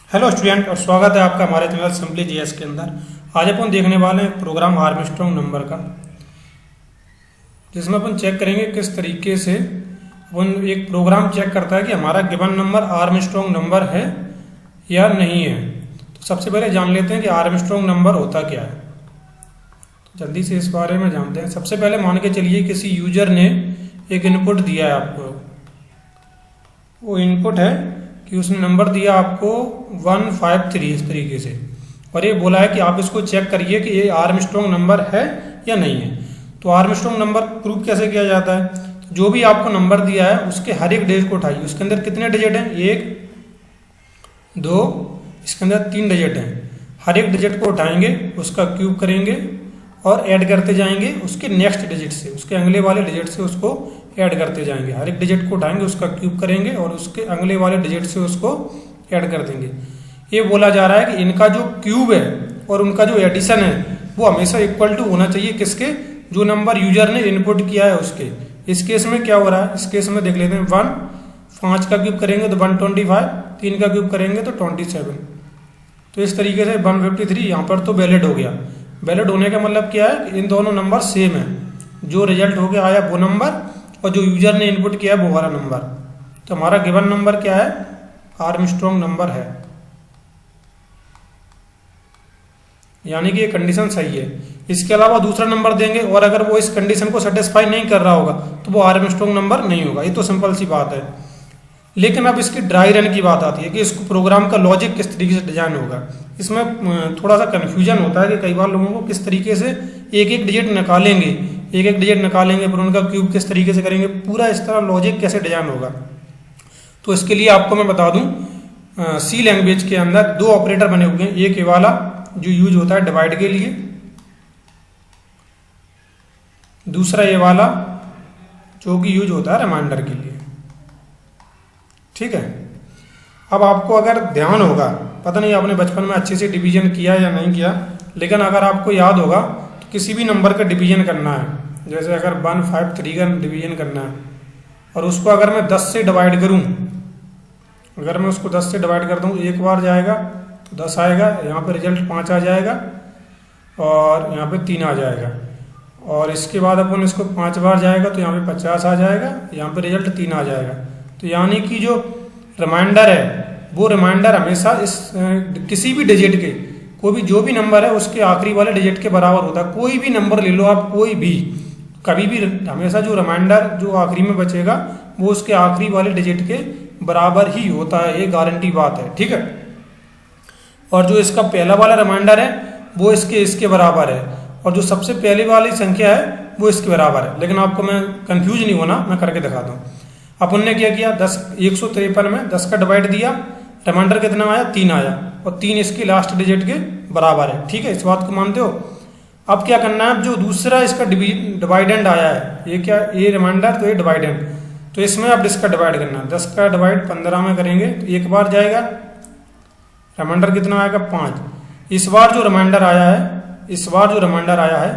Hello student और स्वागत है आपका हमारे चैनल सिंपली जीएस के अंदर। आज अपन देखने वाले हैं प्रोग्राम आर्मस्ट्रांग नंबर का, जिसमें अपन चेक करेंगे किस तरीके से अपन एक प्रोग्राम चेक करता है कि हमारा गिवन नंबर आर्मस्ट्रांग नंबर है या नहीं है। तो सबसे पहले जान लेते हैं कि आर्मस्ट्रांग नंबर होता क्या है। तो जल्दी से इस बारे में जानते हैं। सबसे पहले मान के चलिए किसी यूजर ने एक इनपुट दिया है आपको। वो इनपुट है कि उसने नंबर दिया आपको 153 इस तरीके से, और ये बोला है कि आप इसको चेक करिए कि ये आर्मस्ट्रांग नंबर है या नहीं है। तो आर्मस्ट्रांग नंबर प्रूव कैसे किया जाता है? तो जो भी आपको नंबर दिया है उसके हर एक डिजिट को उठाइए। उसके अंदर कितने डिजिट हैं? 1 2, इसके अंदर 3 डिजिट हैं। हर एक डिजिट को उठाएंगे, उसका क्यूब करेंगे और ऐड करते जाएंगे उसके नेक्स्ट डिजिट से, उसके अगले वाले डिजिट से उसको ऐड करते जाएंगे। हर एक डिजिट को उठाएंगे, उसका क्यूब करेंगे और उसके अगले वाले डिजिट से उसको ऐड कर देंगे। ये बोला जा रहा है कि इनका जो क्यूब है और उनका जो एडिशन है वो हमेशा इक्वल टू होना चाहिए। किसके? जो नंबर यूजर ने इनपुट किया है उसके। इस केस में क्या हो रहा है? इस केस में देख लेते हैं। 1 5 का क्यूब करेंगे तो 125, 3 का क्यूब करेंगे तो 27। तो इस तरीके से 153 यहाँ पर तो वैलिड हो गया। वैलिड होने का मतलब क्या है कि इन दोनों नंबर सेम है। जो रिजल्ट हो गया आया वो नंबर और जो यूजर ने इनपुट किया है वो वाला नंबर। तो हमारा गिवन नंबर क्या है? आर्मस्ट्रांग नंबर है, यानी कि ये कंडीशन सही है। इसके अलावा दूसरा नंबर देंगे और अगर वो इस कंडीशन को सेटिस्फाई नहीं कर रहा होगा तो वो आर्मस्ट्रांग नंबर नहीं होगा। ये तो सिंपल सी बात है। लेकिन अब इसकी ड्राई रन की बात आती है कि इसको प्रोग्राम का लॉजिक किस तरीके से डिजाइन होगा। इसमें थोड़ा सा कन्फ्यूजन होता है कि कई बार लोगों को किस तरीके से एक एक डिजिट निकालेंगे, फिर उनका क्यूब किस तरीके से करेंगे, पूरा इस तरह लॉजिक कैसे डिजाइन होगा। तो इसके लिए आपको मैं बता दूं, सी लैंग्वेज के अंदर 2 ऑपरेटर बने हुए हैं। एक ये वाला जो यूज होता है डिवाइड के लिए, दूसरा ये वाला जो कि यूज होता है रिमाइंडर के लिए। ठीक है। अब आपको अगर ध्यान होगा, पता नहीं आपने बचपन में अच्छे से डिवीजन किया या नहीं किया, लेकिन अगर आपको याद होगा तो किसी भी नंबर का डिवीजन करना है, जैसे अगर 153 का डिवीजन करना है और उसको अगर मैं 10 से डिवाइड करूं, अगर मैं उसको 10 से डिवाइड कर दूं, एक बार जाएगा तो 10 आएगा, यहाँ पे रिजल्ट 5 आ जाएगा और यहाँ पे 3 आ जाएगा। और इसके बाद अपन इसको 5 बार जाएगा तो यहाँ पे 50 आ जाएगा, यहाँ पे रिजल्ट 3 आ जाएगा। तो यानी कि जो रिमाइंडर है वो रिमाइंडर हमेशा इस किसी भी डिजिट के, कोई भी जो भी नंबर है उसके आखिरी वाले डिजिट के बराबर होता है। कोई भी नंबर ले लो आप, कोई भी, कभी भी, हमेशा जो रिमाइंडर जो आखिरी में बचेगा वो उसके आखिरी वाले डिजिट के बराबर ही होता है। ये गारंटी बात है। ठीक है। और जो इसका पहला वाला रिमाइंडर है वो इसके बराबर है, और जो सबसे पहले वाली संख्या है वो इसके बराबर है। लेकिन आपको मैं कंफ्यूज नहीं होना, मैं करके दिखाता हूँ। अपन ने क्या किया, 153 में 10 का डिवाइड दिया, रिमाइंडर कितना आया? 3 आया, और 3 इसकी लास्ट डिजिट के बराबर है। ठीक है, इस बात को मानते हो? अब क्या करना है, जो दूसरा इसका डिवाइडेंड आया है, ये क्या, ये रिमाइंडर तो ये डिवाइडेंड, तो इसमें अब इसका डिवाइड करना है। 10 का डिवाइड 15 में करेंगे तो एक बार जाएगा, रिमाइंडर कितना आएगा? 5। इस बार जो रिमाइंडर आया है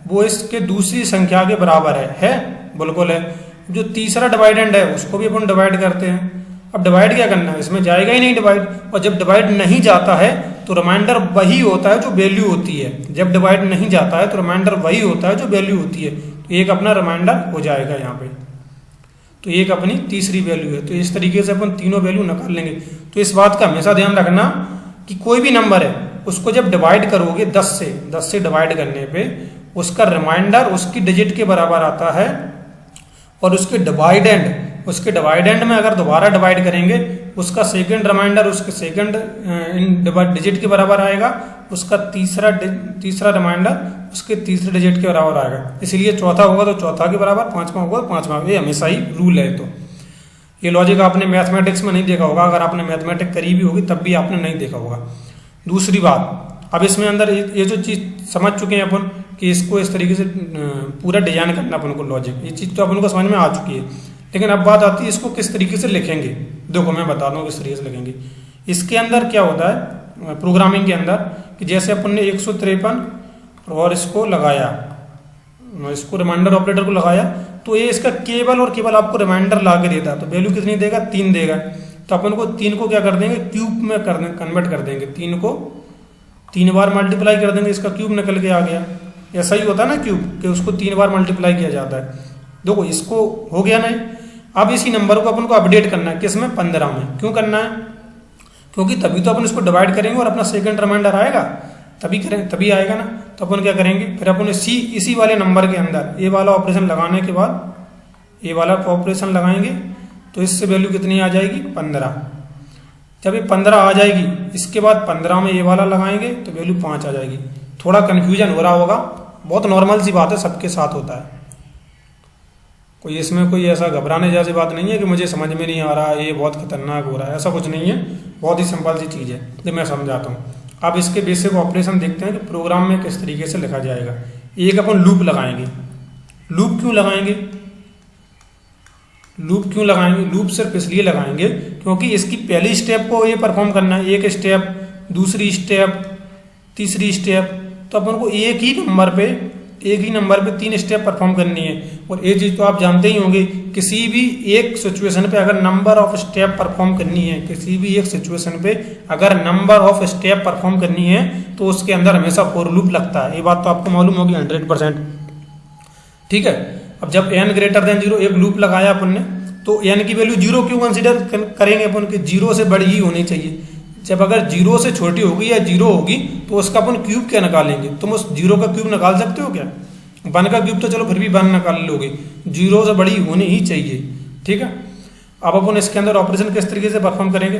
वो इसके दूसरी संख्या के बराबर है? बिल्कुल है। जो तीसरा डिवाइडेंड है उसको भी अपन डिवाइड करते हैं। अब डिवाइड क्या करना है, इसमें जाएगा ही नहीं डिवाइड, और जब डिवाइड नहीं जाता है तो रिमाइंडर वही होता है जो वैल्यू होती है। जब डिवाइड नहीं जाता है तो रिमाइंडर वही होता है जो वैल्यू होती है। तो एक अपना रिमाइंडर हो जाएगा यहाँ पे, तो एक अपनी तीसरी वैल्यू है। तो इस तरीके से अपन तीनों वैल्यू निकाल लेंगे। तो इस बात का हमेशा ध्यान रखना कि कोई भी नंबर है उसको जब डिवाइड करोगे 10 से डिवाइड करने पे उसका रिमाइंडर उसकी डिजिट के बराबर आता है, और उसके डिवाइडेंड में अगर दोबारा डिवाइड करेंगे उसका सेकंड रिमाइंडर उसके सेकंड डिजिट के बराबर आएगा, उसका तीसरा रिमाइंडर उसके तीसरे डिजिट के बराबर आएगा। इसलिए चौथा होगा तो चौथा के बराबर, पांचवा होगा तो पांचवा। ये हमेशा ही रूल है। तो ये लॉजिक आपने मैथमेटिक्स में नहीं देखा होगा, अगर आपने मैथमेटिक्स करी भी होगी तब भी आपने नहीं देखा होगा। दूसरी बात, अब इसमें अंदर ये जो चीज़ समझ चुके हैं अपन कि इसको इस तरीके से पूरा डिजाइन करना अपन को लॉजिक, ये चीज़ तो अपन को समझ में आ चुकी है। लेकिन अब बात आती है इसको किस तरीके से लिखेंगे। देखो मैं बता दूँ किस तरीके से लिखेंगे। इसके अंदर क्या होता है प्रोग्रामिंग के अंदर, कि जैसे अपन ने 153 और इसको लगाया, इसको रिमाइंडर ऑपरेटर को लगाया, तो ये इसका केवल और केवल आपको रिमाइंडर ला के देता है। तो वैल्यू कितनी देगा? 3 देगा। तो अपन को 3 को क्या कर देंगे, क्यूब में कन्वर्ट कर देंगे। 3 को 3 बार मल्टीप्लाई कर देंगे, इसका क्यूब निकल के आ गया। ऐसा ही होता है ना क्यूब, कि उसको 3 बार मल्टीप्लाई किया जाता है। देखो इसको हो गया नहीं। अब इसी नंबर को अपन को अपडेट करना है, किसमें, 15 में। क्यों करना है, क्योंकि तभी तो अपन इसको डिवाइड करेंगे और अपना सेकंड रिमाइंडर आएगा, तभी आएगा ना। तो अपन क्या करेंगे, फिर अपन इसी वाले नंबर के अंदर ये वाला ऑपरेशन लगाने के बाद ये वाला ऑपरेशन लगाएंगे, तो इससे वैल्यू कितनी आ जाएगी, 15। जब ये 15 आ जाएगी, इसके बाद 15 में ये वाला लगाएंगे तो वैल्यू 5 आ जाएगी। थोड़ा कन्फ्यूजन हो रहा होगा, बहुत नॉर्मल सी बात है, सबके साथ होता है। कोई इसमें कोई ऐसा घबराने जैसी बात नहीं है कि मुझे समझ में नहीं आ रहा है, ये बहुत खतरनाक हो रहा है, ऐसा कुछ नहीं है। बहुत ही सिंपल सी चीज़ है, जो मैं समझाता हूँ। अब इसके बेसिक ऑपरेशन देखते हैं कि प्रोग्राम में किस तरीके से लिखा जाएगा। एक अपन लूप लगाएंगे। लूप क्यों लगाएंगे, लूप सिर्फ इसलिए लगाएंगे क्योंकि इसकी पहली स्टेप को ये परफॉर्म करना है, एक स्टेप, दूसरी स्टेप, तीसरी स्टेप। तो अपन को एक ही नंबर पे 3 स्टेप परफॉर्म करनी है। और ये चीज़ तो आप जानते ही होंगे, किसी भी एक सिचुएशन पे अगर नंबर ऑफ स्टेप परफॉर्म करनी है, किसी भी एक सिचुएशन पे अगर नंबर ऑफ स्टेप परफॉर्म करनी है, तो उसके अंदर हमेशा फॉर लूप लगता है। ये बात तो आपको मालूम होगी 100%। ठीक है। अब जब n ग्रेटर देन 0 एक लूप लगाया अपन ने, तो n की वैल्यू 0 क्यों कंसिडर करेंगे अपन कि 0 से बड़ी ही होनी चाहिए। जब अगर 0 से छोटी होगी या 0 होगी, तो उसका अपन क्यूब क्या निकालेंगे। तुम उस 0 का क्यूब निकाल सकते हो क्या, 1 का क्यूब तो चलो फिर भी 1 निकाल लोगे, 0 से बड़ी होनी ही चाहिए। ठीक है। अब अपन इसके अंदर ऑपरेशन किस तरीके से परफॉर्म करेंगे।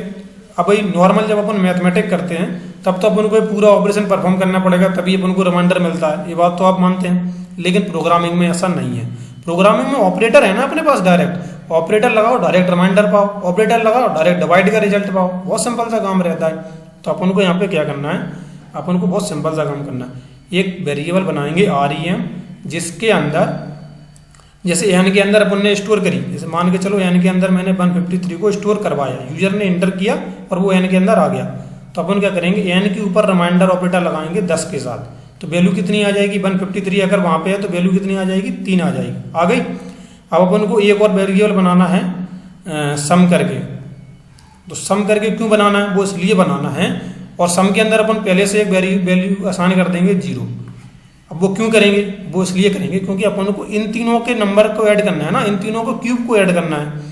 अब भाई नॉर्मल जब अपन मैथमेटिक करते हैं, तब तो अपन को पूरा ऑपरेशन परफॉर्म करना पड़ेगा, तभी अपन को रिमाइंडर मिलता है। ये बात तो आप मानते हैं। लेकिन प्रोग्रामिंग में ऐसा नहीं है। प्रोग्रामिंग में ऑपरेटर है ना अपने पास, डायरेक्ट ऑपरेटर लगाओ, डायरेक्ट रिमाइंडर पाओ, ऑपरेटर लगाओ, डायरेक्ट डिवाइड का रिजल्ट पाओ। बहुत सिंपल सा काम रहता है। तो अपन को यहाँ पे क्या करना है, अपन को बहुत सिंपल सा काम करना है। एक वेरिएबल बनाएंगे rem, जिसके अंदर जैसे n के अंदर अपन ने स्टोर करी, जैसे मान के चलो n के अंदर मैंने 153 को स्टोर करवाया, यूजर ने एंटर किया और वो n के अंदर आ गया। तो अपन क्या करेंगे, n के ऊपर रिमाइंडर ऑपरेटर लगाएंगे 10 के साथ। तो वैल्यू कितनी आ जाएगी, 153 अगर वहाँ पे है तो वैल्यू कितनी आ जाएगी, 3 आ जाएगी। आ गई। अब अपन को एक और वेरिएबल बनाना है सम करके। तो सम करके क्यों बनाना है, वो इसलिए बनाना है, और सम के अंदर अपन पहले से एक वैल्यू असाइन कर देंगे 0। अब वो क्यों करेंगे, वो इसलिए करेंगे क्योंकि अपन को इन तीनों के नंबर को ऐड करना है ना, इन तीनों को क्यूब को ऐड करना है।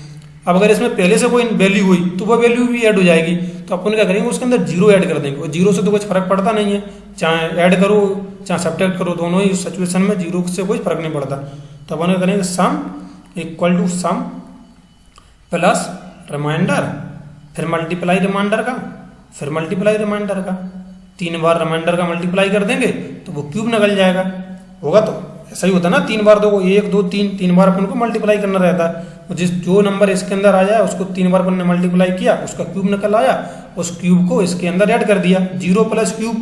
अब अगर इसमें पहले से कोई वैल्यू हुई तो वो वैल्यू भी ऐड हो जाएगी। तो अपन क्या करेंगे, उसके अंदर 0 ऐड कर देंगे। और 0 से तो कुछ फर्क पड़ता नहीं है, चाहे ऐड करो चाहे सब्ट्रैक्ट करो, दोनों ही सिचुएशन में 0 से कोई फर्क नहीं पड़ता। तो अपन क्या करेंगे, sum equal to sum plus remainder, फिर मल्टीप्लाई रिमाइंडर का, फिर मल्टीप्लाई रिमाइंडर का। 3 बार रिमाइंडर का मल्टीप्लाई कर देंगे तो वो क्यूब निकल जाएगा। होगा तो ऐसा ही होता है ना, 3 बार दो 1 2 3 बार अपन को मल्टीप्लाई करना रहता है। जो नंबर इसके अंदर आ जाए उसको 3 बार अपन ने मल्टीप्लाई किया, उसका क्यूब निकल आया, उस क्यूब को इसके अंदर ऐड कर दिया। 0 प्लस क्यूब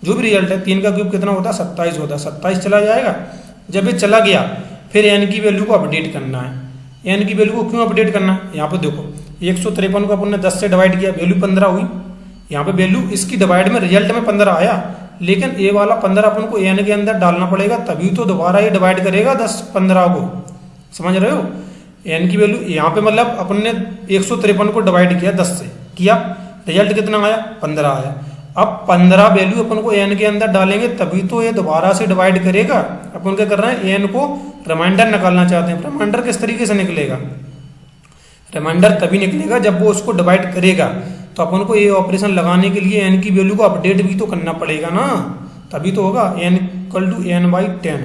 जो भी रिजल्ट है, 3 का क्यूब कितना होता है, 27 होता है। 27 चला जाएगा। जब ये चला गया, फिर n की वैल्यू को अपडेट करना है। n की वैल्यू को क्यों अपडेट करना है, यहाँ पे देखो 153 को अपन ने 10 से डिवाइड किया, वैल्यू 15 हुई। यहाँ पे वैल्यू इसकी डिवाइड में रिजल्ट में 15 आया, लेकिन ये वाला 15 अपन को n के अंदर डालना पड़ेगा, तभी तो दोबारा ये डिवाइड करेगा 15 को। समझ रहे हो, n की वैल्यू यहाँ पे मतलब अपन ने 153 को डिवाइड किया 10 से, किया, रिजल्ट कितना आया, 15 आया। अब 15 वैल्यू अपन को n के अंदर डालेंगे, तभी तो ये दोबारा से डिवाइड करेगा। अपन क्या कर रहे हैं, n को रिमाइंडर निकालना चाहते हैं। रिमाइंडर किस तरीके से निकलेगा, रिमाइंडर तभी निकलेगा जब वो उसको डिवाइड करेगा। तो अपन को ये ऑपरेशन लगाने के लिए n की वैल्यू को अपडेट भी तो करना पड़ेगा ना, तभी तो होगा। n equal to n/10,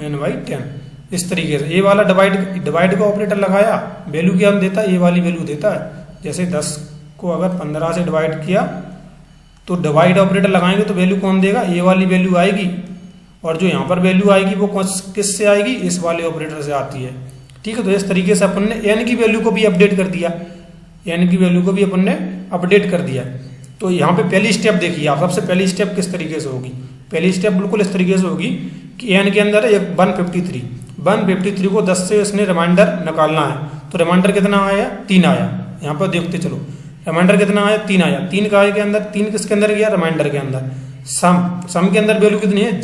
n/10 इस तरीके से। ये वाला डिवाइड का ऑपरेटर लगाया, वैल्यू क्या देता है, ये वाली वैल्यू देता है। जैसे 10 को अगर 15 से डिवाइड किया, तो डिवाइड ऑपरेटर लगाएंगे तो वैल्यू कौन देगा, ये वाली वैल्यू आएगी। और जो यहाँ पर वैल्यू आएगी वो किससे आएगी, इस वाले ऑपरेटर से आती है। ठीक है। तो इस तरीके से अपन ने n की वैल्यू को भी अपडेट कर दिया, n की वैल्यू को भी अपन ने अपडेट कर दिया। तो यहाँ पे पहली स्टेप देखिए आप, सबसे पहली स्टेप किस तरीके से होगी। पहली स्टेप बिल्कुल इस तरीके से होगी कि n के अंदर एक 153 को 10 से इसने रिमाइंडर निकालना है। तो रिमाइंडर कितना आया, 3 आया। यहाँ पर देखते चलो, रिमाइंडर कितना आया, 3 आया। 3 का के अंदर, 3 किसके अंदर गया, रिमाइंडर के अंदर। सम के अंदर वैल्यू कितनी है,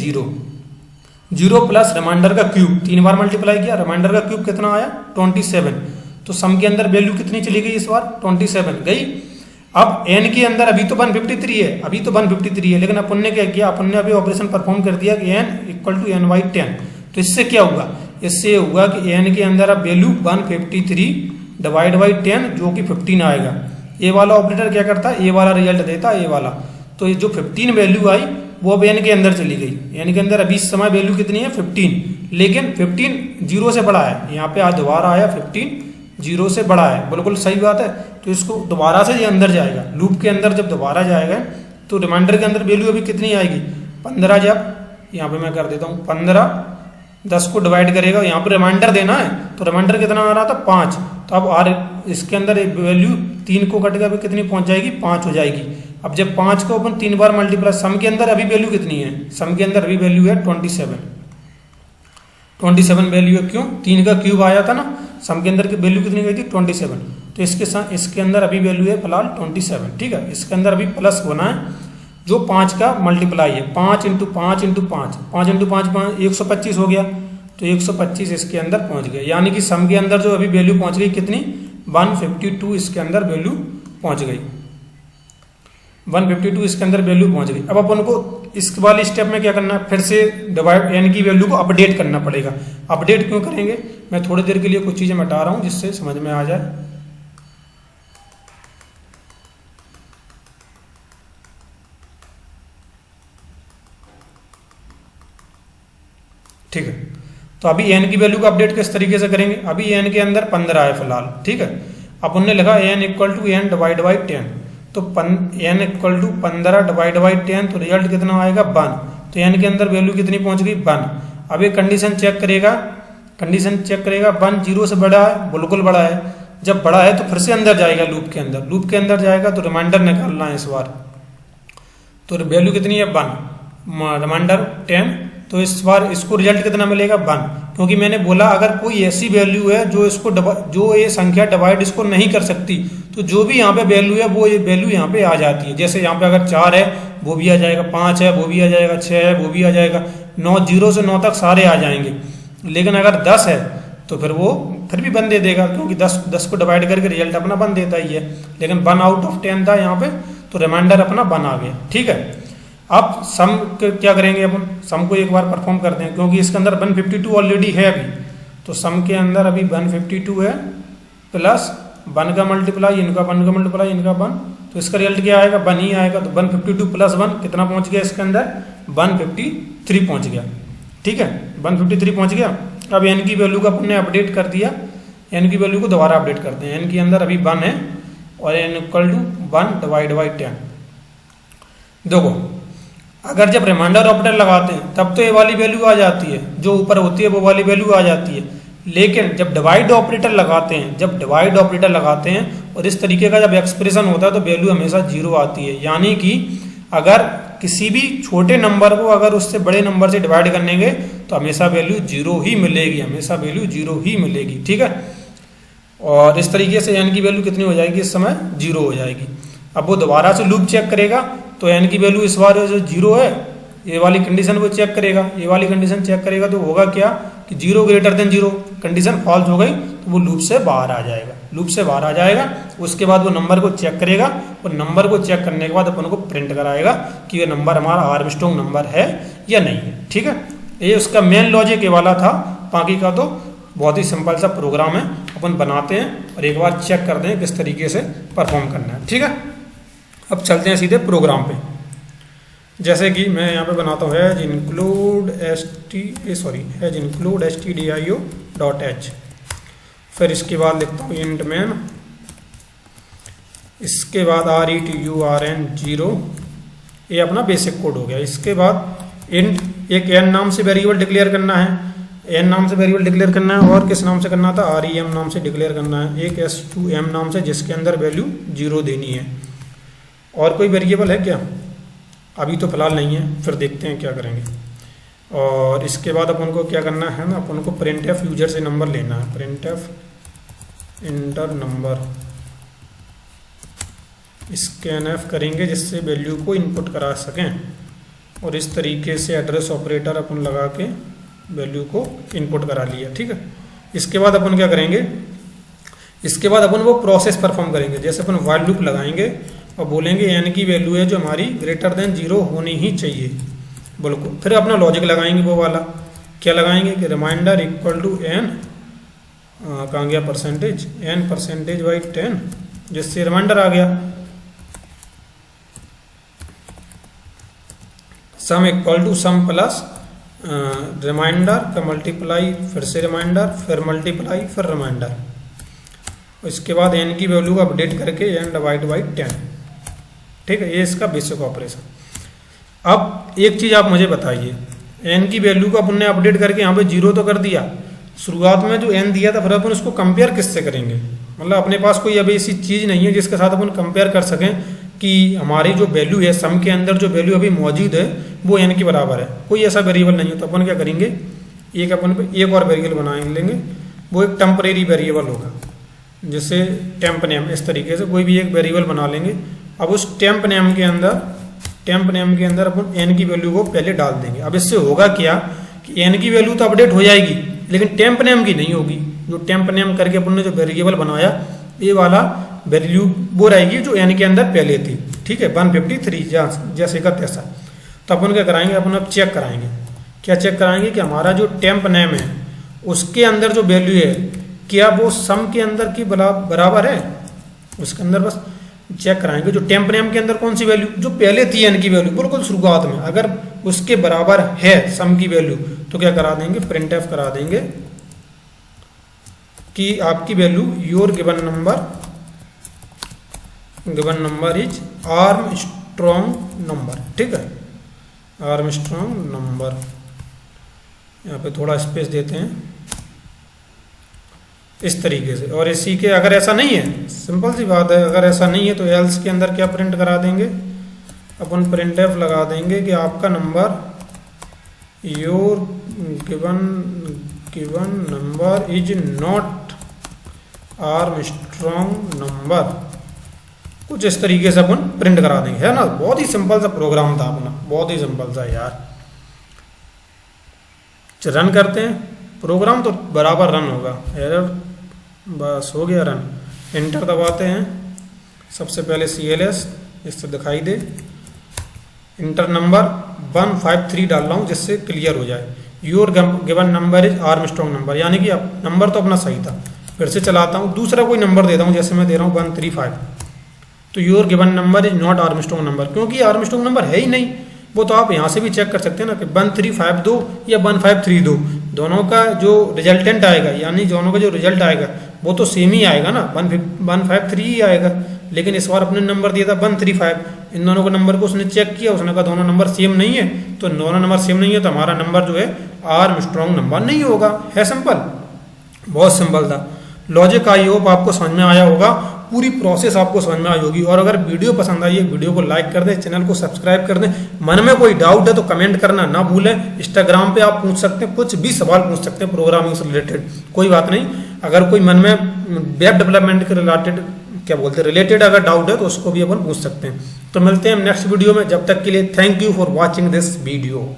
0 प्लस रिमाइंडर का क्यूब, 3 बार मल्टीप्लाई किया, रिमाइंडर का क्यूब कितना आया, 27। तो सम के अंदर वैल्यू कितनी चली गई इस बार 27 गई। अब n के अंदर अभी तो 153 है, अभी तो 153 है, लेकिन अपन ने क्या किया, अपन ने अभी ऑपरेशन परफॉर्म कर दिया कि n इक्वल टू n/10। तो इससे क्या हुआ, इससे हुआ कि n के अंदर अब वैल्यू 153 डिवाइड बाई 10 जो कि 15 आएगा। ए वाला ऑपरेटर क्या करता है, ए वाला रिजल्ट देता है, ए वाला। तो ये जो 15 वैल्यू आई वो अब n के अंदर चली गई। n के अंदर अभी इस समय वैल्यू कितनी है 15, लेकिन 15 जीरो से बड़ा है, यहाँ पे आज दोबारा आया 15 जीरो से बड़ा है, बिल्कुल सही बात है। तो इसको दोबारा से ये अंदर जाएगा, लूप के अंदर जब दोबारा जाएगा तो रिमाइंडर के अंदर वैल्यू अभी कितनी आएगी 15। जब यहाँ पे मैं कर देता हूँ 15, 10 को डिवाइड करेगा, यहाँ पे रिमाइंडर देना है, तो रिमाइंडर कितना आ रहा था 5। तो अब आर इसके अंदर वैल्यू 3 को कटेगा, अभी कितनी पहुंच जाएगी 5 हो जाएगी। अब जब 5 को अपन 3 बार मल्टीप्लाई, सम के अंदर अभी वैल्यू कितनी है, सम के अंदर अभी वैल्यू है 27 वैल्यू है, क्यों 3 का क्यूब आया था ना, सम के अंदर की वैल्यू कितनी गई थी 27। तो इसके साथ इसके अंदर अभी वैल्यू है फिलहाल 27, ठीक है। इसके अंदर अभी प्लस होना है जो 5 का मल्टीप्लाई है, 5 इंटू 5 इंटू 5, 5 इंटू 5 125 हो गया। तो 125 इसके अंदर पहुंच गया, यानी कि सम के अंदर जो अभी वैल्यू पहुंच गई कितनी 152 इसके अंदर वैल्यू पहुंच गई, 152 इसके अंदर वैल्यू पहुंच गई। अब अपन को इस वाले स्टेप में क्या करना है, फिर से डिवाइड n की वैल्यू को अपडेट करना पड़ेगा। अपडेट क्यों करेंगे, मैं थोड़ी देर के लिए कुछ चीजें मिटा रहा हूं जिससे समझ में आ जाए। ठीक है, तो अभी n की वैल्यू को अपडेट किस तरीके से करेंगे, अभी n के अंदर 15 है फिलहाल, ठीक है। अपन ने लिखा n equal to n divide by 10, तो n equal to 15 divide by 10, तो रिजल्ट कितना आएगा 1। तो n के अंदर वैल्यू कितनी पहुंच गई 1। अब ये कंडीशन चेक करेगा, 1 0 से बड़ा है, बिल्कुल बड़ा है। जब बड़ा है तो फिर से अंदर जाएगा लूप के अंदर, लूप के अंदर जाएगा तो रिमाइंडर निकालना है इस बार। तो वैल्यू कितनी है 1, रिमाइंडर 10। तो इस बार इसको रिजल्ट कितना मिलेगा 1, क्योंकि मैंने बोला अगर कोई ऐसी वैल्यू है जो इसको जो ये संख्या डिवाइड इसको नहीं कर सकती, तो जो भी यहाँ पे वैल्यू है वो ये वैल्यू यहाँ पे आ जाती है। जैसे यहाँ पे अगर 4 है वो भी आ जाएगा, 5 है वो भी आ जाएगा, 6 है वो भी आ जाएगा, 9 0 से 9 तक सारे आ जाएंगे। लेकिन अगर 10 है तो फिर वो फिर भी 1 दे देगा, क्योंकि 10 को डिवाइड करके रिजल्ट अपना 1 देता ही है। लेकिन 1 आउट ऑफ 10 था यहाँ पे, तो रिमाइंडर अपना 1 आ गया, ठीक है। अब सम क्या करेंगे, अपन सम को एक बार परफॉर्म करते हैं, क्योंकि इसके अंदर 152 ऑलरेडी है अभी। तो सम के अंदर अभी 152 है प्लस 1 का मल्टीप्लाई इनका, 1 का मल्टीप्लाई इनका 1, तो इसका रिजल्ट क्या आएगा 1 ही आएगा। तो 152 प्लस 1 कितना पहुंच गया इसके अंदर 153 पहुंच गया, ठीक है, 153 पहुंच गया। अब n की वैल्यू को अपन ने अपडेट कर दिया, n की वैल्यू को दोबारा अपडेट करते हैं। n के अंदर अभी 1 है और n equal to 1 divide by 10। देखो अगर जब रिमाइंडर ऑपरेटर लगाते हैं तब तो ये वाली वैल्यू आ जाती है, जो ऊपर होती है वो वाली वैल्यू आ जाती है। लेकिन जब डिवाइड ऑपरेटर लगाते हैं, जब डिवाइड ऑपरेटर लगाते हैं और इस तरीके का जब एक्सप्रेशन होता है तो वैल्यू हमेशा 0 आती है। यानी कि अगर किसी भी छोटे नंबर को अगर उससे बड़े नंबर से डिवाइड करेंगे तो हमेशा वैल्यू 0 ही मिलेगी, हमेशा वैल्यू 0 ही मिलेगी, ठीक है। और इस तरीके से n की वैल्यू कितनी हो जाएगी इस समय 0 हो जाएगी। अब वो दोबारा से लूप चेक करेगा तो n की वैल्यू इस बार जो 0 है, ये वाली कंडीशन वो चेक करेगा, ये वाली कंडीशन चेक करेगा तो होगा क्या कि 0 ग्रेटर देन 0, कंडीशन फॉल्स हो गई तो वो लूप से बाहर आ जाएगा, लूप से बाहर आ जाएगा। उसके बाद वो नंबर को चेक करेगा और नंबर को चेक करने के बाद अपन को प्रिंट कराएगा कि ये नंबर हमारा आर्मस्ट्रांग नंबर है या नहीं है, ठीक है। ये उसका मेन लॉजिक ये वाला था। बाकी का तो बहुत ही सिंपल सा प्रोग्राम है, अपन बनाते हैं और एक बार चेक करते हैं किस तरीके से परफॉर्म करना है, ठीक है। अब चलते हैं सीधे प्रोग्राम पे। जैसे कि मैं यहाँ पे बनाता हूँ हैज इंक्लूड stdio.h, फिर इसके बाद लिखता हूँ इंट मैन, इसके बाद RETURN 0, ये अपना बेसिक कोड हो गया। इसके बाद इंट एक n नाम से वेरिएबल डिक्लेयर करना है, n नाम से वेरिएबल डिक्लेयर करना है, और किस नाम से करना था REM नाम से डिक्लेयर करना है, एक s2m नाम से जिसके अंदर वैल्यू 0 देनी है। और कोई वेरिएबल है क्या, अभी तो फिलहाल नहीं है, फिर देखते हैं क्या करेंगे। और इसके बाद अपन को क्या करना है ना, अपन को printf यूजर से नंबर लेना है, printf इंटर नंबर, स्कैनफ करेंगे जिससे वैल्यू को इनपुट करा सकें, और इस तरीके से एड्रेस ऑपरेटर अपन लगा के वैल्यू को इनपुट करा लिया, ठीक है। इसके बाद अपन क्या करेंगे, इसके बाद अपन वो प्रोसेस परफॉर्म करेंगे। जैसे अपन व्हाइल लूप लगाएंगे और बोलेंगे एन की वैल्यू है जो हमारी ग्रेटर देन 0 होनी ही चाहिए, बिल्कुल। फिर अपना लॉजिक लगाएंगे वो वाला, क्या लगाएंगे कि रिमाइंडर इक्वल टू एन, कहाँ गया परसेंटेज, एन परसेंटेज बाई 10, जिससे रिमाइंडर आ गया। Sum equal to sum plus remainder का मल्टीप्लाई, फिर से रिमाइंडर, फिर मल्टीप्लाई, फिर रिमाइंडर। इसके बाद एन की वैल्यू को अपडेट करके एन डिवाइड बाई 10, ठीक है। ये इसका बेसिक ऑपरेशन। अब एक चीज़ आप मुझे बताइए, एन की वैल्यू को अपन ने अपडेट करके यहाँ पे 0 तो कर दिया, शुरुआत में जो एन दिया था फिर अपन उसको कंपेयर किससे करेंगे? मतलब अपने पास कोई अभी ऐसी चीज़ नहीं है जिसके साथ अपन कंपेयर कर सकें कि हमारी जो वैल्यू है सम के अंदर, जो वैल्यू अभी मौजूद है वो एन के बराबर है। कोई ऐसा वेरिएबल नहीं है, तो अपन क्या करेंगे, एक अपन पे एक और वेरिएबल बना लेंगे, वो एक टेम्परेरी वेरिएबल होगा, जैसे टेम्प नेम। इस तरीके से कोई भी एक वेरिएबल बना लेंगे। अब उस टेम्प नेम के अंदर अपन एन की वैल्यू को पहले डाल देंगे। अब इससे होगा क्या कि एन की वैल्यू तो अपडेट हो जाएगी, लेकिन टेम्प नेम की नहीं होगी। जो टेम्प नेम करके अपन ने जो वेरिएबल बनाया, ये वाला वैल्यू वो रहेगी जो एन के अंदर पहले थी, ठीक है, 153 जैसे का तैसा। तो अपन क्या कराएंगे, अपन अब चेक कराएंगे। क्या चेक कराएंगे कि हमारा जो टेम्प नेम है उसके अंदर जो वैल्यू है क्या वो सम के अंदर की बराबर है, उसके अंदर बस चेक कराएंगे। जो टेम्प नेम के अंदर कौन सी वैल्यू जो पहले थी एन की वैल्यू बिल्कुल शुरुआत में, अगर उसके बराबर है सम की वैल्यू, तो क्या करा देंगे, प्रिंट एफ करा देंगे कि आपकी value your given number is arm strong number, ठीक है, आर्म स्ट्रॉन्ग नंबर। यहाँ पे थोड़ा स्पेस देते हैं इस तरीके से। और इसी के अगर ऐसा नहीं है, सिंपल सी बात है, अगर ऐसा नहीं है तो एल्स के अंदर क्या प्रिंट करा देंगे, अपन प्रिंट एफ लगा देंगे कि आपका number your given number is not arm strong number, कुछ इस तरीके से अपन प्रिंट करा देंगे, है ना। बहुत ही सिंपल सा प्रोग्राम था अपना, बहुत ही सिंपल सा यार। रन करते हैं, प्रोग्राम तो बराबर रन होगा, एरर बस हो गया रन। एंटर दबाते हैं, सबसे पहले CLS इससे दिखाई दे, इंटर नंबर 153 डाल रहा हूँ जिससे क्लियर हो जाए। Your given number is arm strong number, यानी कि अब नंबर तो अपना सही था। फिर से चलाता हूँ, दूसरा कोई नंबर देता हूँ, जैसे मैं दे रहा हूँ 135, तो your given number is not arm strong number, क्योंकि आर्म स्ट्रॉन्ग नंबर है ही नहीं। वो तो आप यहाँ से भी चेक कर सकते हैं ना कि 135 दो या 153 दो, दोनों का जो रिजल्टेंट आएगा, यानी दोनों का जो रिजल्ट आएगा वो तो सेम ही आएगा ना, 153 ही आएगा। लेकिन इस बार अपने नंबर दिया था 135, इन दोनों के नंबर को उसने चेक किया, उसने कहा दोनों नंबर सेम नहीं है, तो दोनों नंबर सेम नहीं है तो हमारा नंबर जो है आर्म स्ट्रॉन्ग नंबर नहीं होगा। है सिंपल, बहुत सिंपल था। लॉजिक आई होप आपको समझ में आया होगा, पूरी प्रोसेस आपको समझ में आई होगी। और अगर वीडियो पसंद आई है, वीडियो को लाइक कर दें, चैनल को सब्सक्राइब कर दें। मन में कोई डाउट है तो कमेंट करना ना भूलें। इंस्टाग्राम पे आप पूछ सकते हैं, कुछ भी सवाल पूछ सकते हैं प्रोग्रामिंग से रिलेटेड, कोई बात नहीं। अगर कोई मन में वेब डेवलपमेंट के रिलेटेड अगर डाउट है तो उसको भी अपन पूछ सकते हैं। तो मिलते हैं नेक्स्ट वीडियो में, जब तक के लिए thank you for watching this video.